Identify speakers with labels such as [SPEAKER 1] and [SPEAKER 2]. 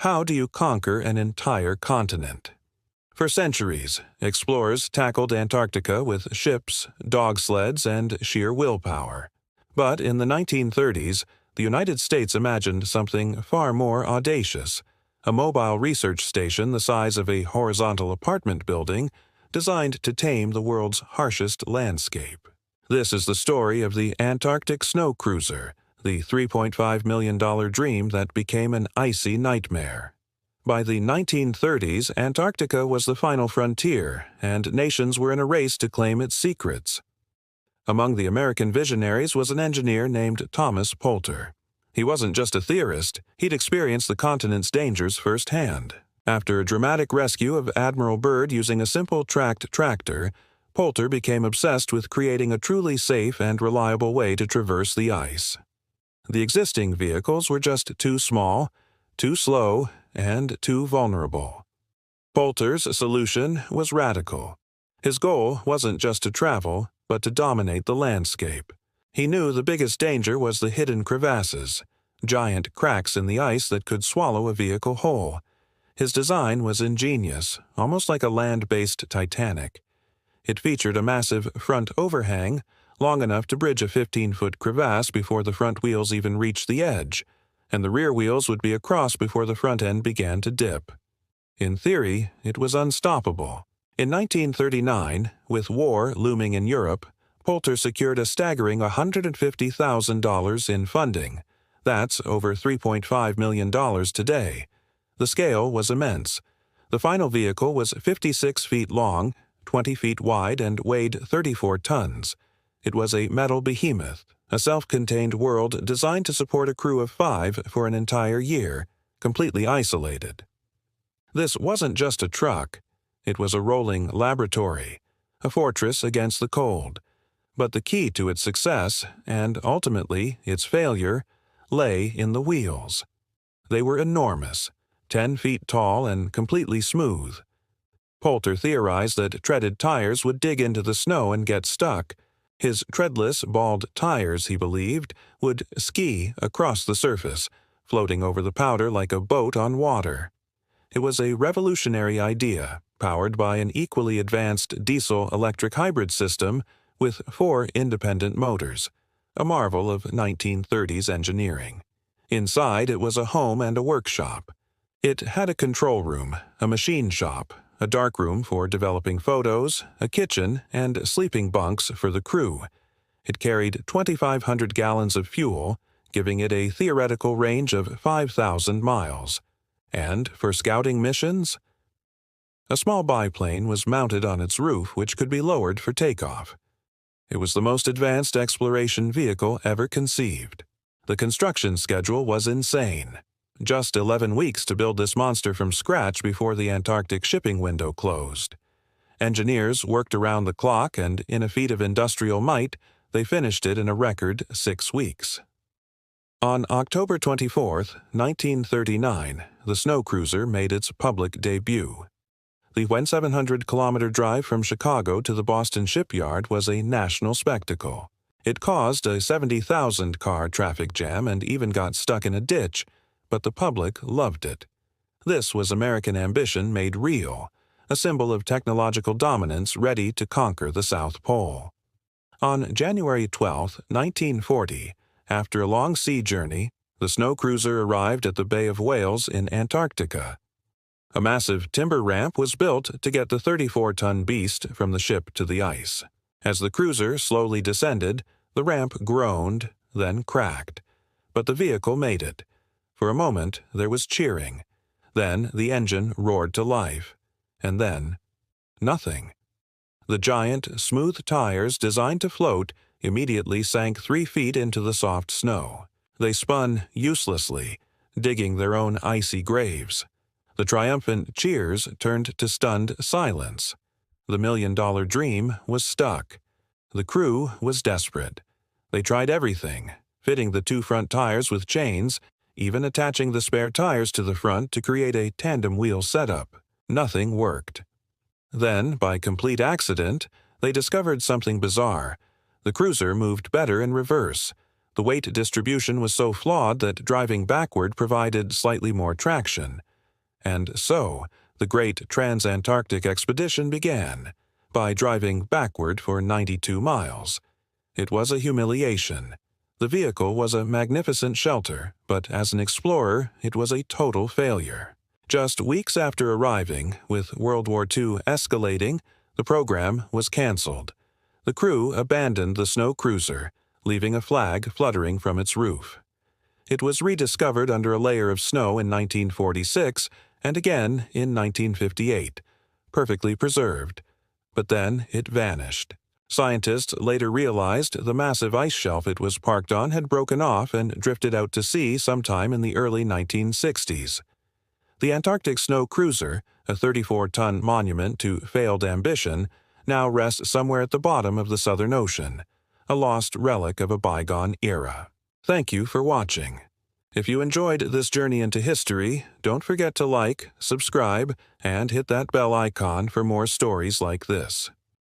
[SPEAKER 1] How do you conquer an entire continent? For centuries, explorers tackled Antarctica with ships, dog sleds, and sheer willpower. But in the 1930s, the United States imagined something far more audacious: a mobile research station the size of a horizontal apartment building designed to tame the world's harshest landscape. This is the story of the Antarctic Snow Cruiser, the $3.5 million dream that became an icy nightmare. By the 1930s, Antarctica was the final frontier, and nations were in a race to claim its secrets. Among the American visionaries was an engineer named Thomas Poulter. He wasn't just a theorist, he'd experienced the continent's dangers firsthand. After a dramatic rescue of Admiral Byrd using a simple tracked tractor, Poulter became obsessed with creating a truly safe and reliable way to traverse the ice. The existing vehicles were just too small, too slow, and too vulnerable. Poulter's solution was radical. His goal wasn't just to travel, but to dominate the landscape. He knew the biggest danger was the hidden crevasses, giant cracks in the ice that could swallow a vehicle whole. His design was ingenious, almost like a land-based Titanic. It featured a massive front overhang, long enough to bridge a 15-foot crevasse before the front wheels even reached the edge, and the rear wheels would be across before the front end began to dip. In theory, it was unstoppable. In 1939, with war looming in Europe, Poulter secured a staggering $150,000 in funding. That's over $3.5 million today. The scale was immense. The final vehicle was 56 feet long, 20 feet wide, and weighed 34 tons. It was a metal behemoth, a self-contained world designed to support a crew of 5 for an entire year, completely isolated. This wasn't just a truck. It was a rolling laboratory, a fortress against the cold. But the key to its success, and ultimately its failure, lay in the wheels. They were enormous, 10 feet tall and completely smooth. Poulter theorized that treaded tires would dig into the snow and get stuck. His treadless, bald tires, he believed, would ski across the surface, floating over the powder like a boat on water. It was a revolutionary idea, powered by an equally advanced diesel-electric hybrid system with 4 independent motors, a marvel of 1930s engineering. Inside, it was a home and a workshop. It had a control room, a machine shop, a darkroom for developing photos, a kitchen, and sleeping bunks for the crew. It carried 2,500 gallons of fuel, giving it a theoretical range of 5,000 miles. And for scouting missions, a small biplane was mounted on its roof which could be lowered for takeoff. It was the most advanced exploration vehicle ever conceived. The construction schedule was insane. Just 11 weeks to build this monster from scratch before the Antarctic shipping window closed. Engineers worked around the clock, and in a feat of industrial might, they finished it in a record 6 weeks. On October 24, 1939, the snow cruiser made its public debut. The 1,700-kilometer drive from Chicago to the Boston shipyard was a national spectacle. It caused a 70,000-car traffic jam and even got stuck in a ditch, but the public loved it. This was American ambition made real, a symbol of technological dominance ready to conquer the South Pole. On January 12, 1940, after a long sea journey, the snow cruiser arrived at the Bay of Whales in Antarctica. A massive timber ramp was built to get the 34-ton beast from the ship to the ice. As the cruiser slowly descended, the ramp groaned, then cracked. But the vehicle made it. For a moment, there was cheering. Then the engine roared to life. And then, nothing. The giant, smooth tires designed to float immediately sank 3 feet into the soft snow. They spun uselessly, digging their own icy graves. The triumphant cheers turned to stunned silence. The million-dollar dream was stuck. The crew was desperate. They tried everything, fitting the 2 front tires with chains, even attaching the spare tires to the front to create a tandem wheel setup. Nothing worked. Then, by complete accident, they discovered something bizarre. The cruiser moved better in reverse. The weight distribution was so flawed that driving backward provided slightly more traction. And so, the great transantarctic expedition began, by driving backward for 92 miles. It was a humiliation. The vehicle was a magnificent shelter, but as an explorer, it was a total failure. Just weeks after arriving, with World War II escalating, the program was canceled. The crew abandoned the snow cruiser, leaving a flag fluttering from its roof. It was rediscovered under a layer of snow in 1946 and again in 1958, perfectly preserved. But then it vanished. Scientists later realized the massive ice shelf it was parked on had broken off and drifted out to sea sometime in the early 1960s. The Antarctic Snow Cruiser, a 34-ton monument to failed ambition, now rests somewhere at the bottom of the Southern Ocean, a lost relic of a bygone era. Thank you for watching. If you enjoyed this journey into history, don't forget to like, subscribe, and hit that bell icon for more stories like this.